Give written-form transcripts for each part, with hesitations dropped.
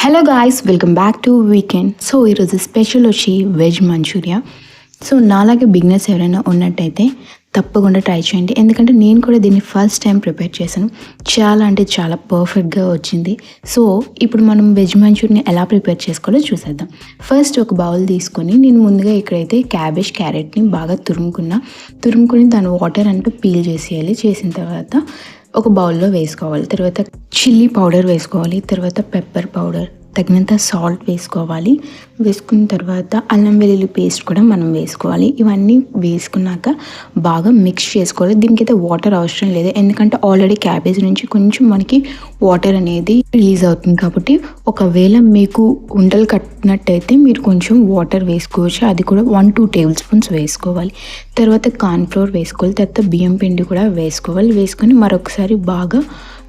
Hello guys, welcome back to weekend. So ఈరోజు special వచ్చి veg Manchuria. So నాలాగే beginners ఎవరైనా ఉన్నట్టయితే తప్పకుండా ట్రై చేయండి, ఎందుకంటే నేను కూడా దీన్ని ఫస్ట్ టైం ప్రిపేర్ చేశాను. చాలా అంటే చాలా పర్ఫెక్ట్గా వచ్చింది. సో ఇప్పుడు మనం వెజ్ మంచూరియన్ ఎలా ప్రిపేర్ చేసుకోవాలో చూసేద్దాం. ఫస్ట్ ఒక బౌల్ తీసుకొని నేను ముందుగా ఇక్కడైతే క్యారెట్ని బాగా తురుముకుని దాని వాటర్ అంటూ పీల్ చేసేయాలి. చేసిన తర్వాత ఒక బౌల్లో వేసుకోవాలి. తర్వాత చిల్లీ పౌడర్ వేసుకోవాలి. తర్వాత పెప్పర్ పౌడర్, తగినంత సాల్ట్ వేసుకోవాలి. వేసుకున్న తర్వాత అల్లం వెల్లుల్లి పేస్ట్ కూడా మనం వేసుకోవాలి. ఇవన్నీ వేసుకున్నాక బాగా మిక్స్ చేసుకోవాలి. దీనికైతే వాటర్ అవసరం లేదు, ఎందుకంటే ఆల్రెడీ క్యాబేజ్ నుంచి కొంచెం మనకి వాటర్ అనేది రిలీజ్ అవుతుంది. కాబట్టి ఒకవేళ మీకు ఉండలు కట్టినట్టయితే మీరు కొంచెం వాటర్ వేసుకోవచ్చు. అది కూడా 1-2 టేబుల్ స్పూన్స్ వేసుకోవాలి. తర్వాత కార్న్ఫ్లోర్ వేసుకోవాలి. తర్వాత బియ్యం పిండి కూడా వేసుకోవాలి. వేసుకొని మరొకసారి బాగా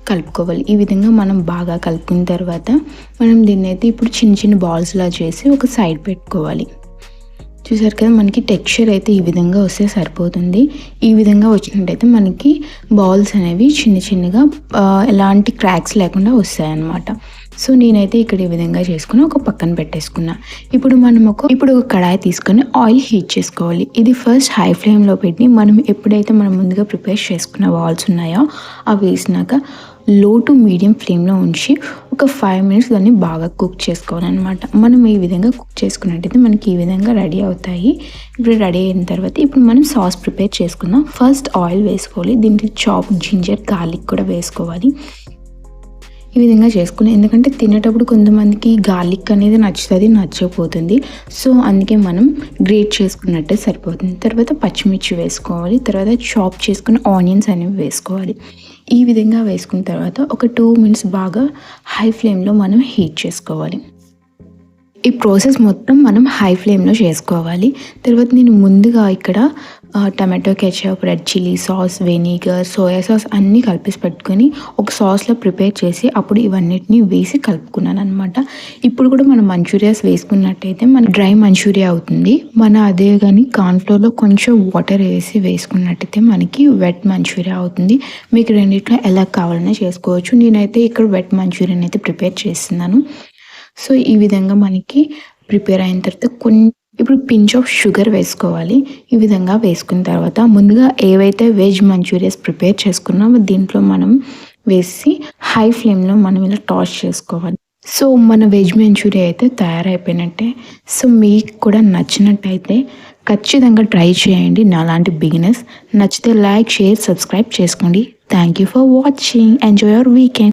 కలుపుకోవాలి. ఈ విధంగా మనం బాగా కలుపుకున్న తర్వాత మనం దీన్ని అయితే ఇప్పుడు చిన్న చిన్న బాల్స్లా చేసి ఒక సైడ్ పెట్టుకోవాలి. చూసారు కదా, మనకి టెక్స్చర్ అయితే ఈ విధంగా వస్తే సరిపోతుంది. ఈ విధంగా వచ్చినట్టయితే మనకి బాల్స్ అనేవి చిన్న చిన్నగా ఎలాంటి క్రాక్స్ లేకుండా వస్తాయన్నమాట. సో నేనైతే ఇక్కడ ఈ విధంగా చేసుకుని ఒక పక్కన పెట్టేసుకున్నా. ఇప్పుడు మనం ఒక కడాయి తీసుకొని ఆయిల్ హీట్ చేసుకోవాలి. ఇది ఫస్ట్ హై ఫ్లేమ్లో పెట్టి మనం ముందుగా ప్రిపేర్ చేసుకున్న బాల్స్ ఉన్నాయో అవి వేసినాక లో టు మీడియం ఫ్లేమ్లో ఉంచి ఒక 5 మినిట్స్ దాన్ని బాగా కుక్ చేసుకోవాలన్నమాట. మనం ఈ విధంగా కుక్ చేసుకున్నట్టయితే మనకి ఈ విధంగా రెడీ అవుతాయి. ఇప్పుడు రెడీ అయిన తర్వాత ఇప్పుడు మనం సాస్ ప్రిపేర్ చేసుకుందాం. ఫస్ట్ ఆయిల్ వేసుకోవాలి. దీనికి చాప్ జింజర్ గార్లిక్ కూడా వేసుకోవాలి. ఈ విధంగా చేసుకుని, ఎందుకంటే తినేటప్పుడు కొంతమందికి గార్లిక్ అనేది నచ్చకపోతుంది. సో అందుకే మనం గ్రేట్ చేసుకున్నట్టే సరిపోతుంది. తర్వాత పచ్చిమిర్చి వేసుకోవాలి. తర్వాత చాప్ చేసుకున్న ఆనియన్స్ అనేవి వేసుకోవాలి. ఈ విధంగా వేసుకున్న తర్వాత ఒక 2 మినిట్స్ బాగా హై ఫ్లేమ్లో మనం హీట్ చేసుకోవాలి. ఈ ప్రాసెస్ మొత్తం మనం హై ఫ్లేమ్లో చేసుకోవాలి. తర్వాత నేను ముందుగా ఇక్కడ tomato ketchup, red chilli sauce, vinegar, soya sauce అన్నీ కలిపేసి పెట్టుకొని ఒక సాస్లో ప్రిపేర్ చేసి అప్పుడు ఇవన్నిటిని వేసి కలుపుకున్నాను అనమాట. ఇప్పుడు కూడా మనం మంచూరియాస్ వేసుకున్నట్టయితే మన డ్రై మంచూరియా అవుతుంది. అదే కానీ కార్న్ఫ్లోర్లో కొంచెం వాటర్ వేసి వేసుకున్నట్టయితే మనకి వెట్ మంచూరియా అవుతుంది. మీకు రెండిట్లో ఎలా కావాలన్నా చేసుకోవచ్చు. నేనైతే ఇక్కడ వెట్ మంచూరియన్ అయితే ప్రిపేర్ చేస్తున్నాను. సో ఈ విధంగా మనకి ప్రిపేర్ అయిన తర్వాత ఇప్పుడు పించ్ ఆఫ్ షుగర్ వేసుకోవాలి. ఈ విధంగా వేసుకున్న తర్వాత ముందుగా ఏవైతే వెజ్ మంచూరియాస్ ప్రిపేర్ చేసుకున్నామో దీంట్లో మనం వేసి హై ఫ్లేమ్లో మనం ఇలా టాస్ చేసుకోవాలి. సో మన వెజ్ మంచూరియా అయితే తయారైపోయినట్టే. సో మీకు కూడా నచ్చినట్టయితే ఖచ్చితంగా ట్రై చేయండి. నాలాంటి బిగినర్స్ నచ్చితే లైక్, షేర్, సబ్స్క్రైబ్ చేసుకోండి. Thank you for watching. Enjoy your weekend.